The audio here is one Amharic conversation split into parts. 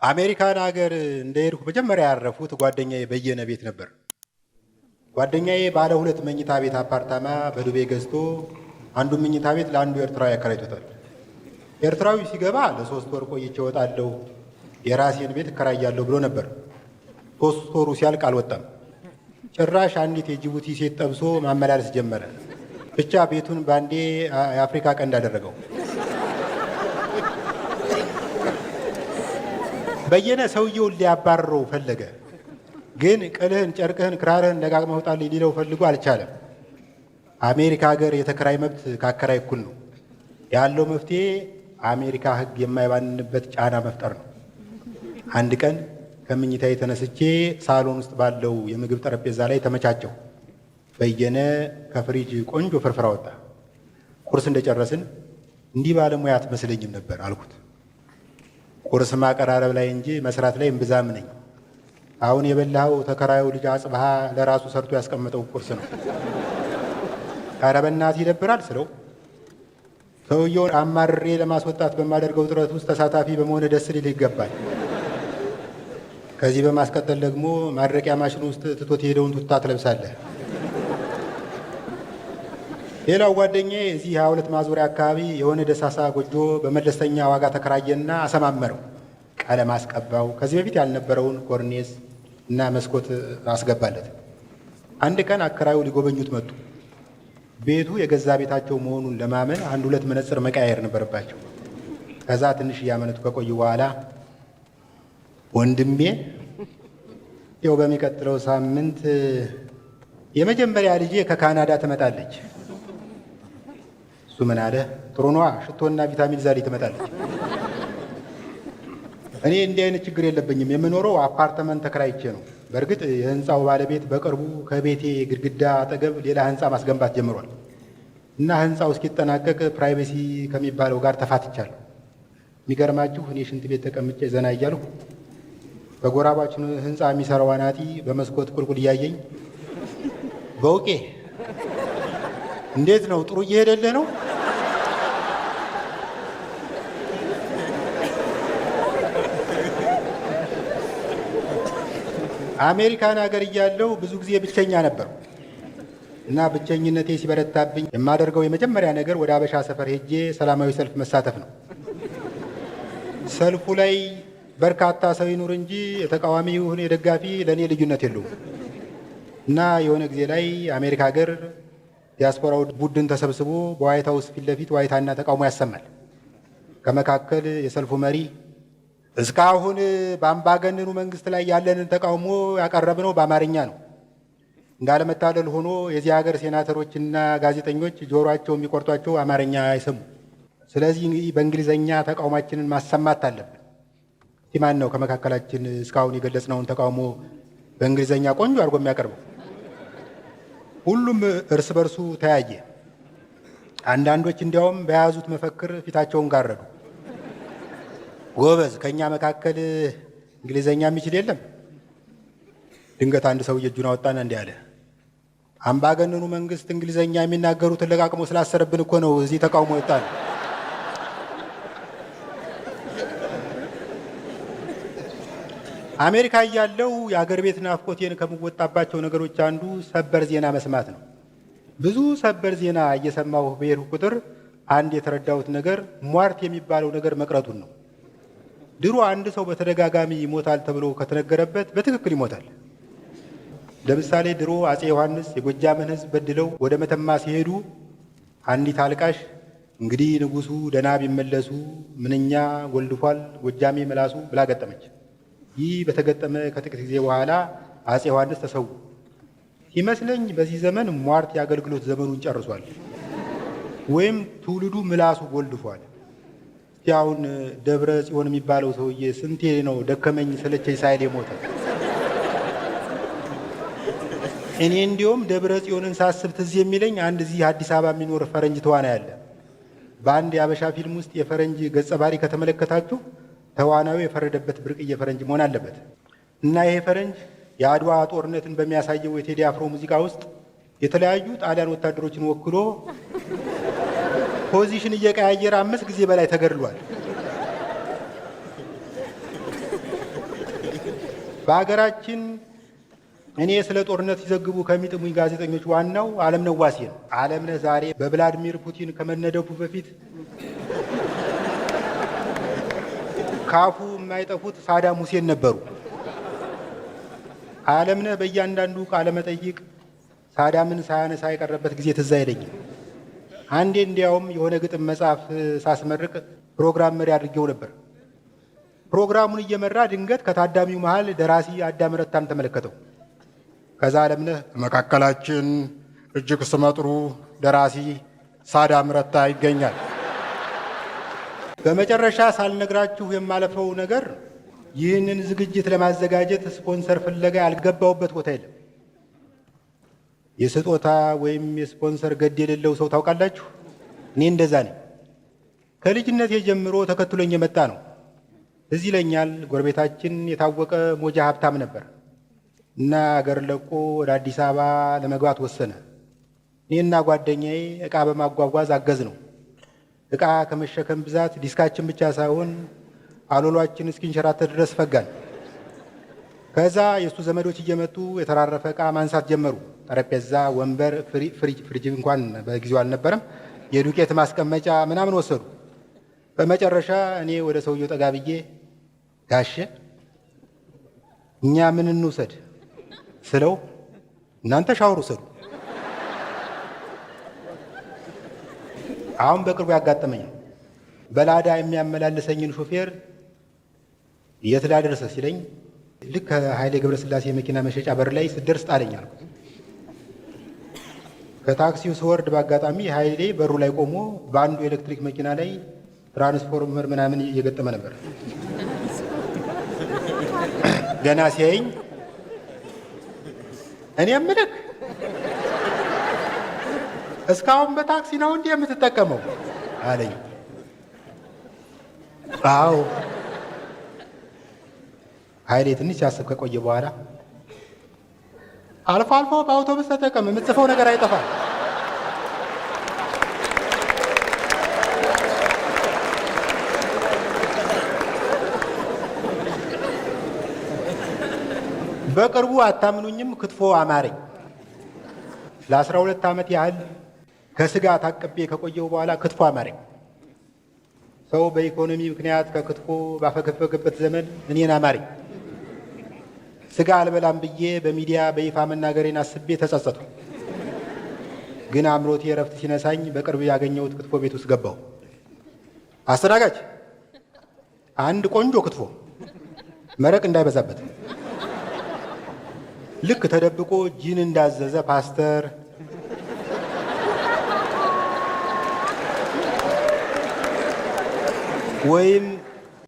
አሜሪካን ሀገር እንደሄድኩ መጀመሪያ ያረፉት ጓደኛዬ በየነ ቤት ነበር። ጓደኛዬ ባለ 2 መኝታ ቤት አፓርታማ በዱቤ ገዝቶ አንዱን መኝታ ቤት ለአንዱ ኤርትራዊ አከራይቶታል። ኤርትራዊ ሲገባ ለ3 ወር ቆይቼ እወጣለሁ፣ የራሴን ቤት እከራያለሁ ብሎ ነበር። 3 ወሩ ሲያልቅ አልወጣም። ጭራሽ አንዲት የጅቡቲ ሴት ጠብሶ ማመላለስ ጀመረ። ብቻ ቤቱን ባንዴ የአፍሪካ ቀንድ አደረገው። በየነ ሰውየውን ሊያባርረው ፈለገ። ግን ቅልህን፣ ጨርቅህን፣ ክራርህን ደጋግመህ ውጣልኝ ሊለው ፈልጎ አልቻለም። አሜሪካ ሀገር የተከራይ መብት ከአከራይ እኩል ነው። ያለው መፍትሄ አሜሪካ ሕግ የማይባንንበት ጫና መፍጠር ነው። አንድ ቀን ከምኝታ የተነስቼ ሳሎን ውስጥ ባለው የምግብ ጠረጴዛ ላይ ተመቻቸው። በየነ ከፍሪጅ ቆንጆ ፍርፍር አወጣ። ቁርስ እንደጨረስን እንዲህ ባለሙያ አትመስለኝም ነበር አልኩት። ቁርስ ማቀራረብ ላይ እንጂ መስራት ላይ እምብዛም ነኝ። አሁን የበላኸው ተከራዩ ልጅ አጽብሃ ለራሱ ሰርቶ ያስቀመጠው ቁርስ ነው። ኧረ በእናትህ ይደብራል ስለው ሰውየውን አማርሬ ለማስወጣት በማደርገው ጥረት ውስጥ ተሳታፊ በመሆን ደስ ሊል ይገባል። ከዚህ በማስቀጠል ደግሞ ማድረቂያ ማሽን ውስጥ ትቶት የሄደውን ቱታ ትለብሳለህ። ሌላው ጓደኛዬ እዚህ 22 ማዞሪያ አካባቢ የሆነ ደሳሳ ጎጆ በመለስተኛ ዋጋ ተከራየና አሰማመረው። ቀለም አስቀባው። ከዚህ በፊት ያልነበረውን ኮርኔስ እና መስኮት አስገባለት። አንድ ቀን አከራዩ ሊጎበኙት መጡ። ቤቱ የገዛ ቤታቸው መሆኑን ለማመን 1-2 መነጽር መቀያየር ነበረባቸው። ከዛ ትንሽ እያመነቱ ከቆዩ በኋላ ወንድሜ ይኸው በሚቀጥለው ሳምንት የመጀመሪያ ልጄ ከካናዳ ትመጣለች። እሱ ምን አለ? ጥሩ ነዋ፣ ሽቶና ቪታሚን ዛሬ ትመጣለች። እኔ እንዲህ አይነት ችግር የለብኝም። የምኖረው አፓርትመንት ተከራይቼ ነው። በእርግጥ የህንፃው ባለቤት በቅርቡ ከቤቴ ግድግዳ አጠገብ ሌላ ህንፃ ማስገንባት ጀምሯል እና ህንፃው እስኪጠናቀቅ ፕራይቬሲ ከሚባለው ጋር ተፋትቻለሁ። የሚገርማችሁ እኔ ሽንት ቤት ተቀምጬ ዘና እያልሁ በጎራባችን ህንፃ የሚሰራው አናጢ በመስኮት ቁልቁል እያየኝ በውቄ እንዴት ነው? ጥሩ እየሄደልህ ነው? አሜሪካን ሀገር እያለሁ ብዙ ጊዜ ብቸኛ ነበርኩ እና ብቸኝነቴ ሲበረታብኝ የማደርገው የመጀመሪያ ነገር ወደ አበሻ ሰፈር ሄጄ ሰላማዊ ሰልፍ መሳተፍ ነው። ሰልፉ ላይ በርካታ ሰው ይኑር እንጂ የተቃዋሚ ይሁን የደጋፊ ለእኔ ልዩነት የለውም እና የሆነ ጊዜ ላይ አሜሪካ ሀገር ዲያስፖራው ቡድን ተሰብስቦ በዋይት ሀውስ ፊት ለፊት ዋይታና ተቃውሞ ያሰማል። ከመካከል የሰልፉ መሪ እስካሁን በአምባገነኑ መንግስት ላይ ያለንን ተቃውሞ ያቀረብነው በአማርኛ ነው። እንዳለመታደል ሆኖ የዚህ ሀገር ሴናተሮችና ጋዜጠኞች ጆሮአቸው የሚቆርጧቸው አማርኛ አይሰሙ። ስለዚህ በእንግሊዘኛ ተቃውሟችንን ማሰማት አለብን። ማን ነው ከመካከላችን እስካሁን የገለጽነውን ተቃውሞ በእንግሊዘኛ ቆንጆ አድርጎ የሚያቀርበው? ሁሉም እርስ በርሱ ተያየ። አንዳንዶች እንዲያውም በያዙት መፈክር ፊታቸውን ጋረዱ። ጎበዝ፣ ከኛ መካከል እንግሊዘኛ የሚችል የለም? ድንገት አንድ ሰውዬ እጁን አወጣና እንዲህ አለ፣ አምባገነኑ መንግስት እንግሊዘኛ የሚናገሩትን ለቃቅሞ ስላሰረብን እኮ ነው እዚህ ተቃውሞ ወጣን። አሜሪካ እያለሁ የአገር ቤት ናፍቆቴን ከምወጣባቸው ነገሮች አንዱ ሰበር ዜና መስማት ነው። ብዙ ሰበር ዜና እየሰማሁ በሄድኩ ቁጥር አንድ የተረዳሁት ነገር ሟርት የሚባለው ነገር መቅረቱን ነው። ድሮ አንድ ሰው በተደጋጋሚ ይሞታል ተብሎ ከተነገረበት በትክክል ይሞታል። ለምሳሌ ድሮ አፄ ዮሐንስ የጎጃምን ሕዝብ በድለው ወደ መተማ ሲሄዱ አንዲት አልቃሽ እንግዲህ ንጉሱ ደህና ቢመለሱ ምንኛ ጎልድፏል ጎጃሜ መላሱ ብላ ገጠመች። ይህ በተገጠመ ከጥቂት ጊዜ በኋላ አፄ ዮሐንስ ተሰዉ። ይመስለኝ በዚህ ዘመን ሟርት የአገልግሎት ዘመኑን ጨርሷል፣ ወይም ትውልዱ ምላሱ ጎልድፏል። እስቲ አሁን ደብረ ጽዮን የሚባለው ሰውዬ ስንቴ ነው ደከመኝ ሰለቸኝ ሳይል የሞተ? እኔ እንዲሁም ደብረ ጽዮንን ሳስብ ትዝ የሚለኝ አንድ እዚህ አዲስ አበባ የሚኖር ፈረንጅ ተዋናይ አለ። በአንድ የአበሻ ፊልም ውስጥ የፈረንጅ ገጸ ባህሪ ከተመለከታችሁ ተዋናዩ የፈረደበት ብርቅዬ ፈረንጅ መሆን አለበት እና ይሄ ፈረንጅ የአድዋ ጦርነትን በሚያሳየው የቴዲ አፍሮ ሙዚቃ ውስጥ የተለያዩ ጣሊያን ወታደሮችን ወክሎ ፖዚሽን እየቀያየረ 5 ጊዜ በላይ ተገድሏል። በሀገራችን እኔ ስለ ጦርነት ሲዘግቡ ከሚጥሙኝ ጋዜጠኞች ዋናው አለምነህ ዋሴ ነው። አለምነህ ዛሬ በቭላድሚር ፑቲን ከመነደፉ በፊት ካፉ የማይጠፉት ሳዳም ሁሴን ነበሩ። አለምነህ በእያንዳንዱ ቃለ መጠይቅ ሳዳምን ሳያነሳ የቀረበት ጊዜ ትዝ አይለኝም። አንዴ እንዲያውም የሆነ ግጥም መጽሐፍ ሳስመርቅ ፕሮግራም መሪ አድርጌው ነበር። ፕሮግራሙን እየመራ ድንገት ከታዳሚው መሃል ደራሲ አዳም ረታን ተመለከተው። ከዛ አለምነህ መካከላችን እጅግ ስመጥሩ ደራሲ ሳዳም ረታ ይገኛል። በመጨረሻ ሳልነግራችሁ የማለፈው ነገር ይህንን ዝግጅት ለማዘጋጀት ስፖንሰር ፍለጋ ያልገባውበት ቦታ የለም። የስጦታ ወይም የስፖንሰር ገድ የሌለው ሰው ታውቃላችሁ? እኔ እንደዛ ነኝ። ከልጅነቴ ጀምሮ ተከትሎኝ የመጣ ነው። እዚህ ይለኛል። ጎረቤታችን የታወቀ ሞጃ ሀብታም ነበር እና አገር ለቆ ወደ አዲስ አበባ ለመግባት ወሰነ። እኔና ጓደኛዬ ዕቃ በማጓጓዝ አገዝ ነው። ዕቃ ከመሸከም ብዛት ዲስካችን ብቻ ሳይሆን አሎሏችን እስኪንሸራተት ድረስ ፈጋን። ከዛ የእሱ ዘመዶች እየመጡ የተራረፈ ዕቃ ማንሳት ጀመሩ። ጠረጴዛ፣ ወንበር፣ ፍሪጅ እንኳን በጊዜው አልነበረም፣ የዱቄት ማስቀመጫ ምናምን ወሰዱ። በመጨረሻ እኔ ወደ ሰውየው ጠጋ ብዬ ጋሼ እኛ ምን እንውሰድ ስለው እናንተ ሻወር ውሰዱ። አሁን በቅርቡ ያጋጠመኝ ነው። በላዳ የሚያመላልሰኝን ሾፌር የት ላደርሰ ሲለኝ ልክ ከኃይሌ ገብረስላሴ መኪና መሸጫ በር ላይ ስደርስ ጣለኝ አልኩት። ከታክሲው ስወርድ በአጋጣሚ ኃይሌ በሩ ላይ ቆሞ በአንዱ ኤሌክትሪክ መኪና ላይ ትራንስፎርመር ምናምን እየገጠመ ነበር። ገና ሲያየኝ እኔ እምልህ እስካሁን በታክሲ ነው እንዲህ የምትጠቀመው አለኝ። አዎ። ኃይሌ ትንሽ ሲያስብ ከቆየ በኋላ አልፎ አልፎ በአውቶቡስ ተጠቀም፣ የምትጽፈው ነገር አይጠፋም። በቅርቡ አታምኑኝም፣ ክትፎ አማረኝ። ለ12 ዓመት ያህል ከስጋ ታቅቤ ከቆየው በኋላ ክትፎ አማረኝ። ሰው በኢኮኖሚ ምክንያት ከክትፎ ባፈገፈገበት ዘመን እኔን አማረኝ። ስጋ አልበላም ብዬ በሚዲያ በይፋ መናገሬን አስቤ ተጸጸቱ። ግን አእምሮቴ እረፍት ሲነሳኝ በቅርብ ያገኘሁት ክትፎ ቤት ውስጥ ገባሁ። አስተናጋጅ፣ አንድ ቆንጆ ክትፎ መረቅ እንዳይበዛበት። ልክ ተደብቆ ጂን እንዳዘዘ ፓስተር ወይም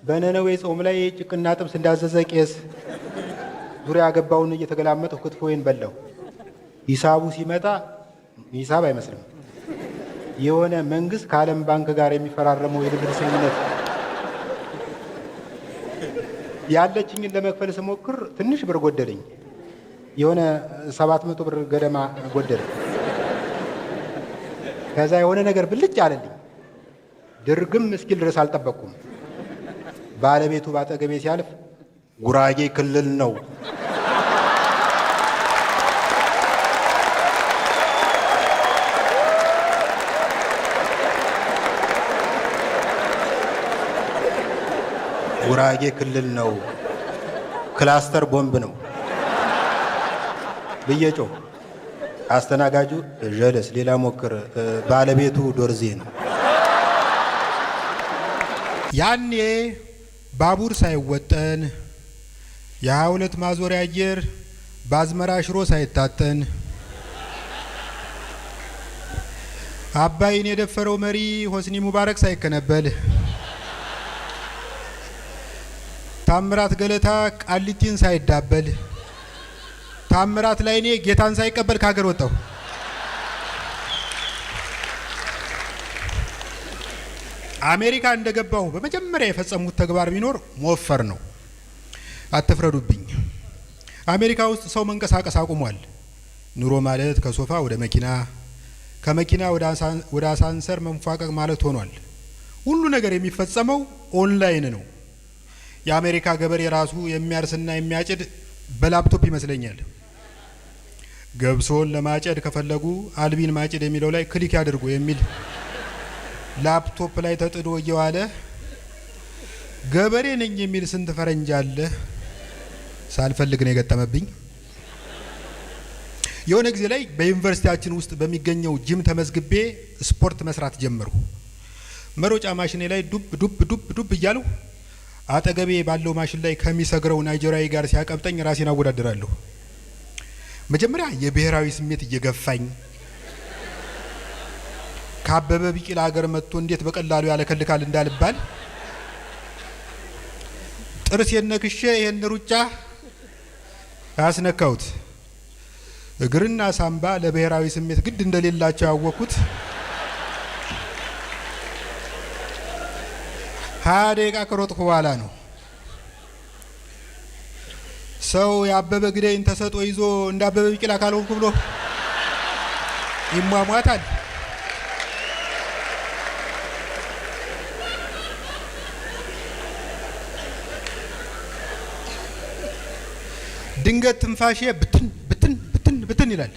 በነነዌ ጾም ላይ ጭቅና ጥብስ እንዳዘዘ ቄስ ዙሪያ ገባውን እየተገላመጠው ክትፎዬን በላው። ሂሳቡ ሲመጣ ሂሳብ አይመስልም። የሆነ መንግስት ከዓለም ባንክ ጋር የሚፈራረመው የንግድ ስምምነት። ያለችኝን ለመክፈል ስሞክር ትንሽ ብር ጎደለኝ። የሆነ 700 ብር ገደማ ጎደለ። ከዛ የሆነ ነገር ብልጭ አለልኝ። ድርግም እስኪል ድረስ አልጠበቅኩም። ባለቤቱ ባጠገቤ ሲያልፍ ጉራጌ ክልል ነው ጉራጌ ክልል ነው፣ ክላስተር ቦምብ ነው ብዬ ጮህ። አስተናጋጁ ጀለስ ሌላ ሞክር፣ ባለቤቱ ዶርዜ ነው። ያኔ ባቡር ሳይወጠን የ22 ማዞሪያ አየር በአዝመራ ሽሮ ሳይታጠን አባይን የደፈረው መሪ ሆስኒ ሙባረክ ሳይከነበል ታምራት ገለታ ቃሊቲን ሳይዳበል ታምራት ላይኔ ጌታን ሳይቀበል ከሀገር ወጣው። አሜሪካ እንደገባሁ በመጀመሪያ የፈጸሙት ተግባር ቢኖር መወፈር ነው። አትፍረዱብኝ። አሜሪካ ውስጥ ሰው መንቀሳቀስ አቁሟል። ኑሮ ማለት ከሶፋ ወደ መኪና፣ ከመኪና ወደ አሳንሰር መንፏቀቅ ማለት ሆኗል። ሁሉ ነገር የሚፈጸመው ኦንላይን ነው። የአሜሪካ ገበሬ ራሱ የሚያርስና የሚያጭድ በላፕቶፕ ይመስለኛል። ገብሶን ለማጨድ ከፈለጉ አልቢን ማጭድ የሚለው ላይ ክሊክ ያድርጉ የሚል ላፕቶፕ ላይ ተጥዶ እየዋለ ገበሬ ነኝ የሚል ስንት ፈረንጅ አለ። ሳልፈልግ ነው የገጠመብኝ። የሆነ ጊዜ ላይ በዩኒቨርሲቲያችን ውስጥ በሚገኘው ጂም ተመዝግቤ ስፖርት መስራት ጀመርኩ። መሮጫ ማሽኔ ላይ ዱብ ዱብ ዱብ ዱብ እያለሁ አጠገቤ ባለው ማሽን ላይ ከሚሰግረው ናይጄሪያዊ ጋር ሲያቀብጠኝ ራሴን አወዳደራለሁ። መጀመሪያ የብሔራዊ ስሜት እየገፋኝ ከአበበ ቢቂላ ሀገር መጥቶ እንዴት በቀላሉ ያለከልካል እንዳልባል ጥርሴን ነክሼ ይሄን ሩጫ አስነካሁት። እግርና ሳምባ ለብሔራዊ ስሜት ግድ እንደሌላቸው ያወቅኩት 20 ደቂቃ ከሮጥኩ በኋላ ነው። ሰው የአበበ ግዳይን ተሰጦ ይዞ እንደ አበበ ቢቂላ ካልሆንኩ ብሎ ይሟሟታል። ድንገት ትንፋሼ ብትን ብትን ብትን ብትን ይላል።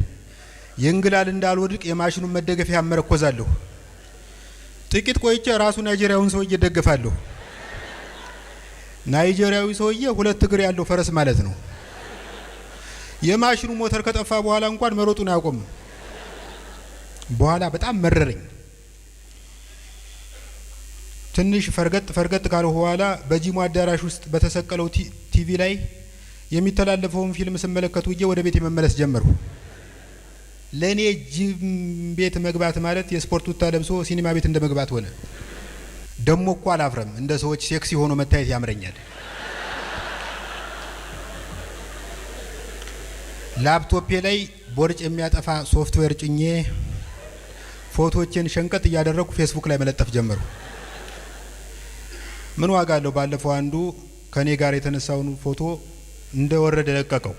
የእንግላል እንዳልወድቅ የማሽኑን መደገፊያ ያመረኮዛለሁ። ጥቂት ቆይቼ ራሱ ናይጄሪያውን ሰውዬ እደገፋለሁ። ናይጄሪያዊ ሰውዬ 2 እግር ያለው ፈረስ ማለት ነው። የማሽኑ ሞተር ከጠፋ በኋላ እንኳን መሮጡን አያቆምም። በኋላ በጣም መረረኝ። ትንሽ ፈርገጥ ካለው በኋላ በጂሙ አዳራሽ ውስጥ በተሰቀለው ቲቪ ላይ የሚተላለፈውን ፊልም ስመለከት ውዬ ወደ ቤት መመለስ ጀመርኩ። ለኔ ጂም ቤት መግባት ማለት የስፖርት ቱታ ለብሶ ሲኒማ ቤት እንደ መግባት ሆነ። ደሞ እኮ አላፍረም፣ እንደ ሰዎች ሴክሲ ሆኖ መታየት ያምረኛል። ላፕቶፔ ላይ ቦርጭ የሚያጠፋ ሶፍትዌር ጭኜ ፎቶዎችን ሸንቀጥ እያደረኩ ፌስቡክ ላይ መለጠፍ ጀመርኩ። ምን ዋጋ አለው? ባለፈው አንዱ ከኔ ጋር የተነሳውን ፎቶ እንደወረደ ለቀቀው።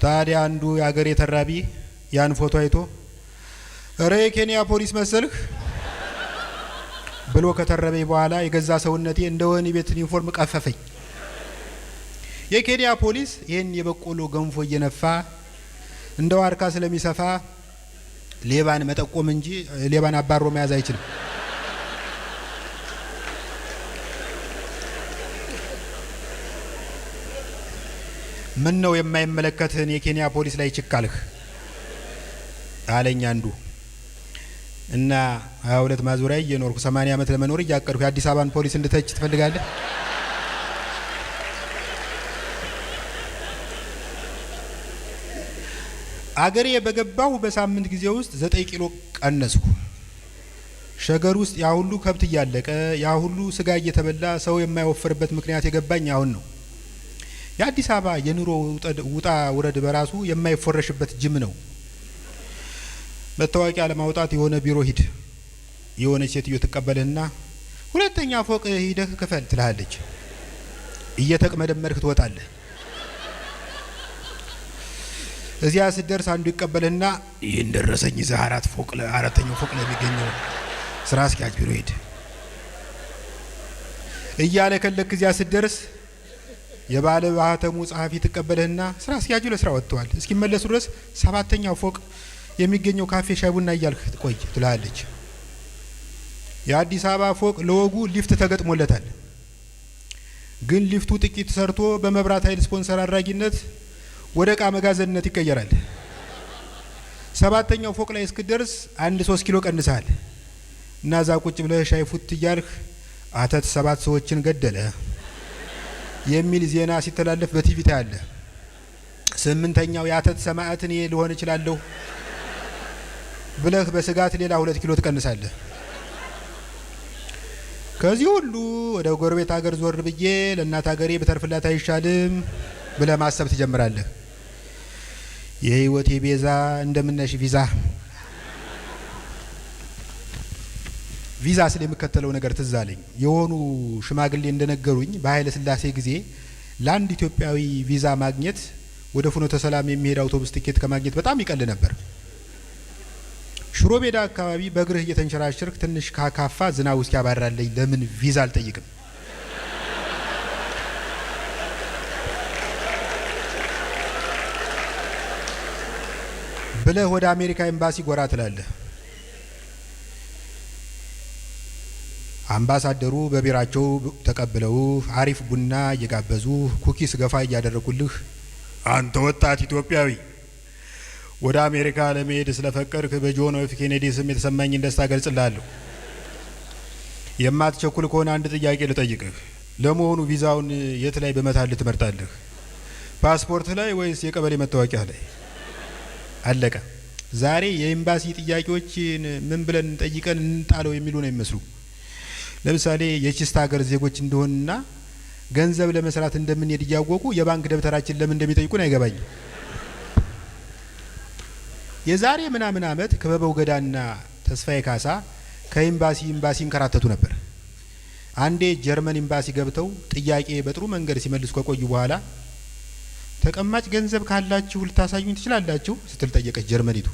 ታዲያ አንዱ የሀገሬ ተራቢ ያን ፎቶ አይቶ እረ የኬንያ ፖሊስ መሰልህ ብሎ ከተረበኝ በኋላ የገዛ ሰውነቴ እንደ ወህኒ ቤት ዩኒፎርም ቀፈፈኝ። የኬንያ ፖሊስ ይህን የበቆሎ ገንፎ እየነፋ እንደ ዋርካ ስለሚሰፋ ሌባን መጠቆም እንጂ ሌባን አባሮ መያዝ አይችልም። ምን ነው የማይመለከትህን የኬንያ ፖሊስ ላይ ችካልህ አለኝ አንዱ። እና 22 ማዞሪያ እየኖርኩ 80 ዓመት ለመኖር እያቀድኩ የአዲስ አበባን ፖሊስ እንድተች ትፈልጋለህ? አገሬ በገባሁ በሳምንት ጊዜ ውስጥ 9 ኪሎ ቀነስኩ። ሸገር ውስጥ ያ ሁሉ ከብት እያለቀ ያ ሁሉ ስጋ እየተበላ ሰው የማይወፍርበት ምክንያት የገባኝ አሁን ነው። የአዲስ አበባ የኑሮ ውጣ ውረድ በራሱ የማይፎረሽበት ጅም ነው። መታወቂያ ለማውጣት የሆነ ቢሮ ሂድ፣ የሆነ ሴትዮ ትቀበልህና 2ኛ ፎቅ ሂደህ ክፈል ትልሃለች። እየተቅመደመድክ ትወጣለህ። እዚያ ስትደርስ አንዱ ይቀበልህና ይህን ደረሰኝ ይዘህ 4ኛው ፎቅ ላይ የሚገኘው ስራ አስኪያጅ ቢሮ ሂድ እያለ ከለክ እዚያ ስትደርስ የባለ ባህተሙ ጸሐፊ ትቀበልህና ስራ አስኪያጁ ለስራ ወጥተዋል፣ እስኪመለሱ ድረስ 7ኛው ፎቅ የሚገኘው ካፌ ሻይ ቡና እያልክ ቆይ ትላለች። የአዲስ አበባ ፎቅ ለወጉ ሊፍት ተገጥሞለታል። ግን ሊፍቱ ጥቂት ሰርቶ በመብራት ኃይል ስፖንሰር አድራጊነት ወደ ዕቃ መጋዘንነት ይቀየራል። 7ኛው ፎቅ ላይ እስክደርስ 3 ኪሎ ቀንሰሃል እና እዛ ቁጭ ብለህ ሻይ ፉት እያልክ አተት 7 ሰዎችን ገደለ የሚል ዜና ሲተላለፍ በቲቪ ታያለህ። 8ኛው የአተት ሰማዕት እኔ ልሆን እችላለሁ ብለህ በስጋት ሌላ 2 ኪሎ ትቀንሳለህ። ከዚህ ሁሉ ወደ ጎረቤት ሀገር ዞር ብዬ ለእናት ሀገሬ በተርፍላት አይሻልም ብለህ ማሰብ ትጀምራለህ። የህይወቴ ቤዛ እንደምነሽ ቪዛ ስለ የሚከተለው ነገር ትዝ አለኝ። የሆኑ ሽማግሌ እንደነገሩኝ በኃይለ ሥላሴ ጊዜ ለአንድ ኢትዮጵያዊ ቪዛ ማግኘት ወደ ፍኖተ ሰላም የሚሄድ አውቶቡስ ቲኬት ከማግኘት በጣም ይቀል ነበር። ሽሮ ሜዳ አካባቢ በእግርህ እየተንሸራሸርክ ትንሽ ካካፋ ዝናብ ውስጥ ያባራለኝ ለምን ቪዛ አልጠይቅም ብለህ ወደ አሜሪካ ኤምባሲ ጎራ ትላለህ። አምባሳደሩ በቢራቸው ተቀብለው አሪፍ ቡና እየጋበዙ ኩኪስ ገፋ እያደረጉልህ አንተ ወጣት ኢትዮጵያዊ ወደ አሜሪካ ለመሄድ ስለፈቀድክ በጆን ኤፍ ኬኔዲ ስም የተሰማኝን ደስታ ገልጽልሃለሁ። የማትቸኩል ከሆነ አንድ ጥያቄ ልጠይቅህ። ለመሆኑ ቪዛውን የት ላይ በመታል ትመርጣለህ? ፓስፖርት ላይ ወይስ የቀበሌ መታወቂያ ላይ? አለቀ። ዛሬ የኤምባሲ ጥያቄዎችን ምን ብለን ጠይቀን እንጣለው የሚሉ ነው የሚመስሉ። ለምሳሌ የቺስታ ሀገር ዜጎች እንደሆንና ገንዘብ ለመስራት እንደምንሄድ እያወቁ የባንክ ደብተራችን ለምን እንደሚጠይቁን አይገባኝም። የዛሬ ምናምን ዓመት ክበበው ገዳና ተስፋዬ ካሳ ከኤምባሲ ኤምባሲ እንከራተቱ ነበር። አንዴ ጀርመን ኤምባሲ ገብተው ጥያቄ በጥሩ መንገድ ሲመልሱ ከቆዩ በኋላ ተቀማጭ ገንዘብ ካላችሁ ልታሳዩኝ ትችላላችሁ ስትል ጠየቀች ጀርመኒቱ።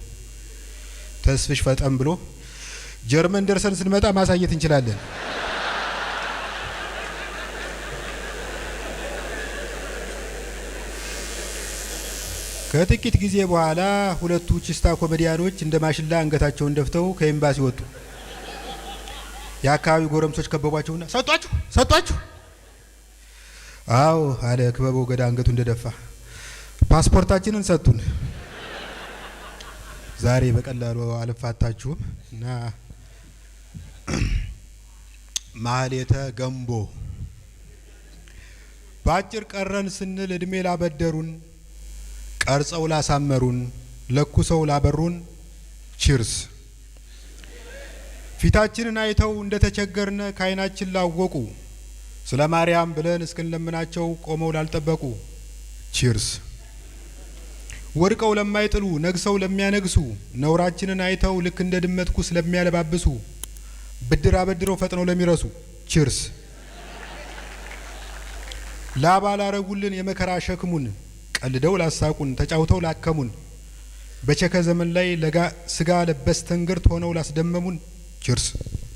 ተስፍሽ ፈጠን ብሎ ጀርመን ደርሰን ስንመጣ ማሳየት እንችላለን። ከጥቂት ጊዜ በኋላ ሁለቱ ቺስታ ኮሜዲያኖች እንደ ማሽላ አንገታቸውን ደፍተው ከኤምባሲ ወጡ። የአካባቢው ጎረምሶች ከበቧቸውና ሰጧችሁ? አዎ አለ ክበበው ገዳ አንገቱ እንደደፋ። ፓስፖርታችንን ሰጡን። ዛሬ በቀላሉ አልፋታችሁም እና ማህሌተ ገንቦ ባጭር ቀረን ስንል እድሜ ላበደሩን ቀርጸው ላሳመሩን ለኩሰው ላበሩን ቺርስ። ፊታችንን አይተው እንደተቸገርነ ከዓይናችን ላወቁ ስለ ማርያም ብለን እስክንለምናቸው ቆመው ላልጠበቁ ቺርስ። ወድቀው ለማይጥሉ ነግሰው ለሚያነግሱ ነውራችንን አይተው ልክ እንደ ድመት ኩስ ለሚያለባብሱ ብድር አበድረው ፈጥነው ለሚረሱ ቺርስ። ላባ ላረጉልን የመከራ ሸክሙን ቀልደው ላሳቁን ተጫውተው ላከሙን በቸከ ዘመን ላይ ለጋ ስጋ ለበስ ተንግርት ሆነው ላስደመሙን ቺርስ።